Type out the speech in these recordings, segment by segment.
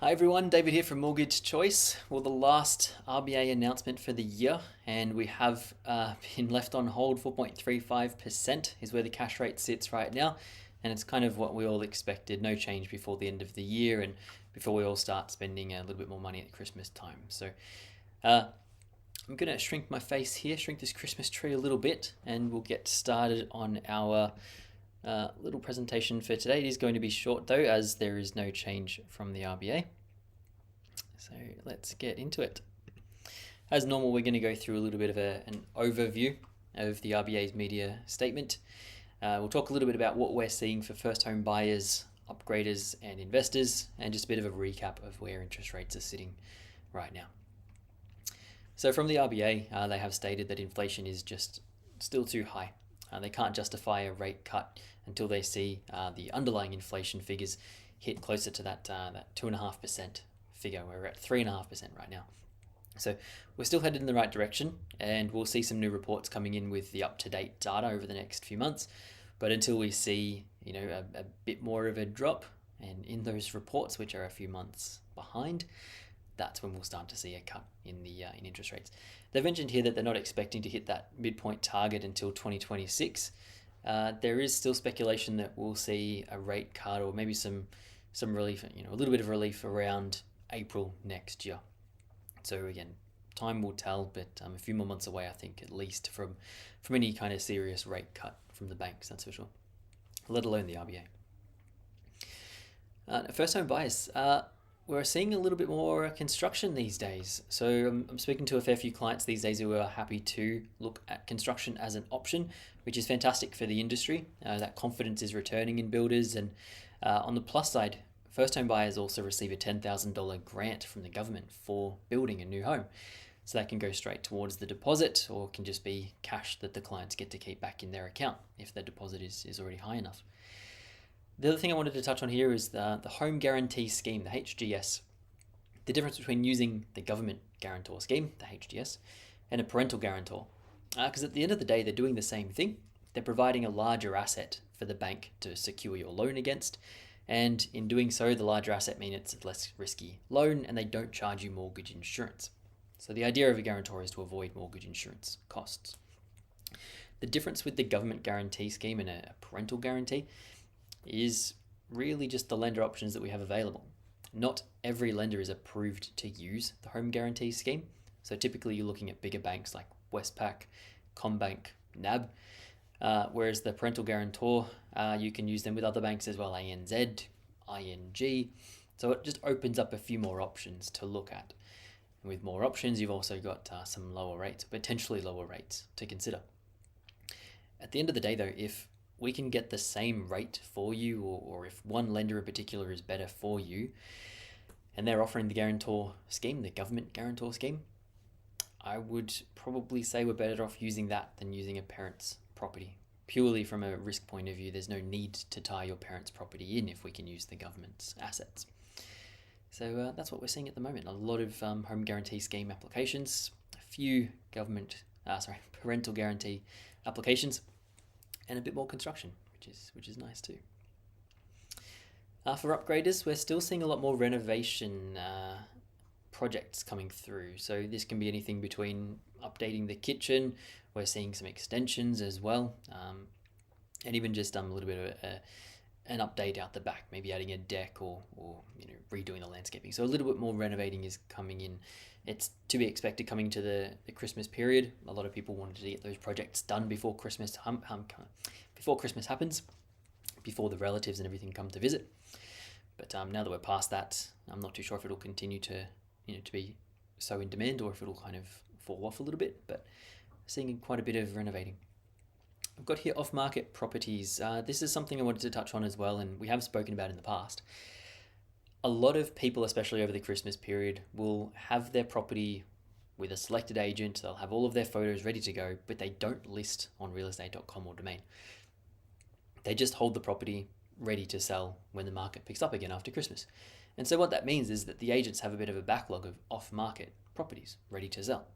Hi everyone, David here from Mortgage Choice. Well, the last RBA announcement for the year, and we have been left on hold. 4.35% is where the cash rate sits right now, and it's kind of what we all expected. No change before the end of the year, and before we all start spending a little bit more money at Christmas time. So I'm going to shrink my face here, shrink this Christmas tree a little bit, and we'll get started on our little presentation for today. It is going to be short though, as there is no change from the RBA. So let's get into it. As normal, we're going to go through a little bit of an overview of the RBA's media statement. We'll talk a little bit about what we're seeing for first home buyers, upgraders and investors, and just a bit of a recap of where interest rates are sitting right now. So from the RBA, they have stated that inflation is just still too high. They can't justify a rate cut until they see the underlying inflation figures hit closer to that 2.5% figure. We're at 3.5% right now. So we're still headed in the right direction, and we'll see some new reports coming in with the up-to-date data over the next few months. But until we see, a bit more of a drop, and in those reports, which are a few months behind, that's when we'll start to see a cut in the in interest rates. They've mentioned here that they're not expecting to hit that midpoint target until 2026. There is still speculation that we'll see a rate cut or maybe some relief, a little bit of relief around April next year. So again, time will tell, but a few more months away, I think, at least from any kind of serious rate cut from the banks, that's for sure, let alone the RBA. First home buyers. We're seeing a little bit more construction these days. So I'm speaking to a fair few clients these days who are happy to look at construction as an option, which is fantastic for the industry. That confidence is returning in builders. And on the plus side, first home buyers also receive a $10,000 grant from the government for building a new home. So that can go straight towards the deposit, or can just be cash that the clients get to keep back in their account if their deposit is already high enough. The other thing I wanted to touch on here is the Home Guarantee Scheme, the HGS. The difference between using the government guarantor scheme, the HGS, and a parental guarantor. Because at the end of the day, they're doing the same thing. They're providing a larger asset for the bank to secure your loan against. And in doing so, the larger asset means it's a less risky loan, and they don't charge you mortgage insurance. So the idea of a guarantor is to avoid mortgage insurance costs. The difference with the government guarantee scheme and a parental guarantee is really just the lender options that we have available. Not every lender is approved to use the home guarantee scheme. So typically you're looking at bigger banks like Westpac, Combank, NAB, whereas the parental guarantor, you can use them with other banks as well, ANZ, ING. So it just opens up a few more options to look at. And with more options, you've also got some lower rates, potentially lower rates to consider. At the end of the day though, if we can get the same rate for you, or if one lender in particular is better for you, and they're offering the guarantor scheme, the government guarantor scheme, I would probably say we're better off using that than using a parent's property. Purely from a risk point of view, there's no need to tie your parent's property in if we can use the government's assets. So that's what we're seeing at the moment. A lot of home guarantee scheme applications, a few parental guarantee applications, and a bit more construction, which is nice too. For upgraders, we're still seeing a lot more renovation projects coming through. So this can be anything between updating the kitchen. We're seeing some extensions as well, and even just a little bit of an update out the back, maybe adding a deck or redoing the landscaping. So a little bit more renovating is coming in. It's to be expected coming to the Christmas period. A lot of people wanted to get those projects done before Christmas before Christmas happens, before the relatives and everything come to visit. But now that we're past that, I'm not too sure if it'll continue to be so in demand, or if it'll kind of fall off a little bit. But seeing quite a bit of renovating. I've got here off-market properties. This is something I wanted to touch on as well, and we have spoken about in the past. A lot of people, especially over the Christmas period, will have their property with a selected agent. They'll have all of their photos ready to go, but they don't list on realestate.com or Domain. They just hold the property ready to sell when the market picks up again after Christmas. And so what that means is that the agents have a bit of a backlog of off-market properties ready to sell.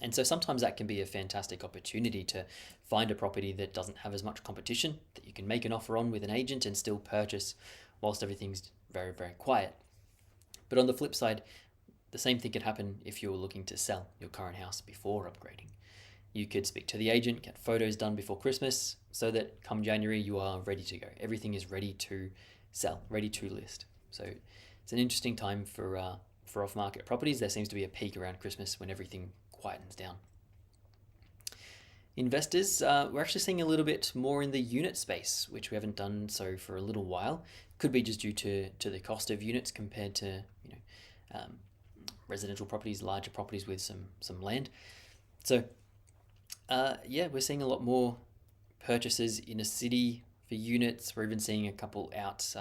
And so sometimes that can be a fantastic opportunity to find a property that doesn't have as much competition, that you can make an offer on with an agent and still purchase whilst everything's very, very quiet. But on the flip side, the same thing could happen if you're looking to sell your current house before upgrading. You could speak to the agent, get photos done before Christmas, so that come January you are ready to go. Everything is ready to sell, ready to list. So it's an interesting time for off-market properties. There seems to be a peak around Christmas when everything quietens down. Investors, we're actually seeing a little bit more in the unit space, which we haven't done so for a little while. Could be just due to the cost of units compared to residential properties, larger properties with some land. So we're seeing a lot more purchases in a city for units. We're even seeing a couple out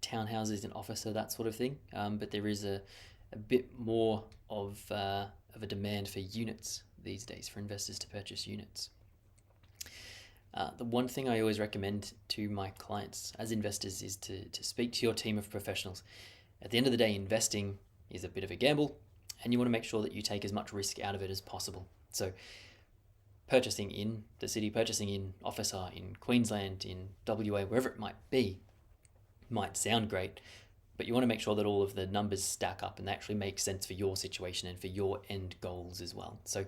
townhouses and office, that sort of thing. But there is a bit more of a demand for units these days, for investors to purchase units. The one thing I always recommend to my clients as investors is to speak to your team of professionals. At the end of the day, investing is a bit of a gamble, and you want to make sure that you take as much risk out of it as possible. So purchasing in the city, purchasing in Officer, in Queensland, in WA, wherever it might be, might sound great, but you want to make sure that all of the numbers stack up and they actually make sense for your situation and for your end goals as well. So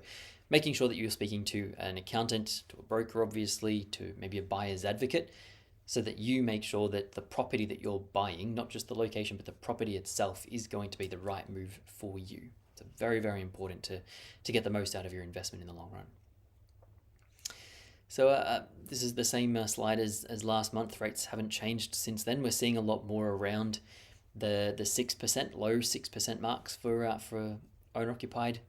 making sure that you're speaking to an accountant, to a broker, obviously, to maybe a buyer's advocate, so that you make sure that the property that you're buying, not just the location, but the property itself, is going to be the right move for you. It's very, very important to get the most out of your investment in the long run. So this is the same slide as last month. Rates haven't changed since then. We're seeing a lot more around the 6%, low 6% marks for owner-occupied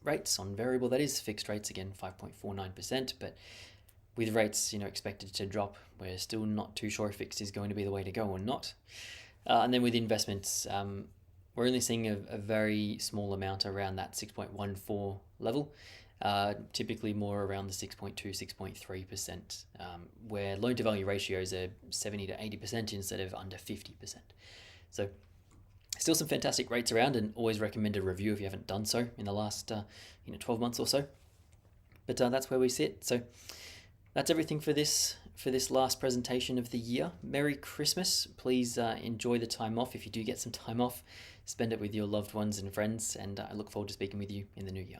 rates on variable. That is fixed rates, again, 5.49%, but with rates expected to drop, we're still not too sure if fixed is going to be the way to go or not. And then with investments, we're only seeing a very small amount around that 6.14 level, typically more around the 6.2, 6.3%, where loan-to-value ratios are 70 to 80% instead of under 50%. So still some fantastic rates around, and always recommend a review if you haven't done so in the last 12 months or so. But that's where we sit. So that's everything for this last presentation of the year. Merry Christmas. Please enjoy the time off. If you do get some time off, spend it with your loved ones and friends, and I look forward to speaking with you in the new year.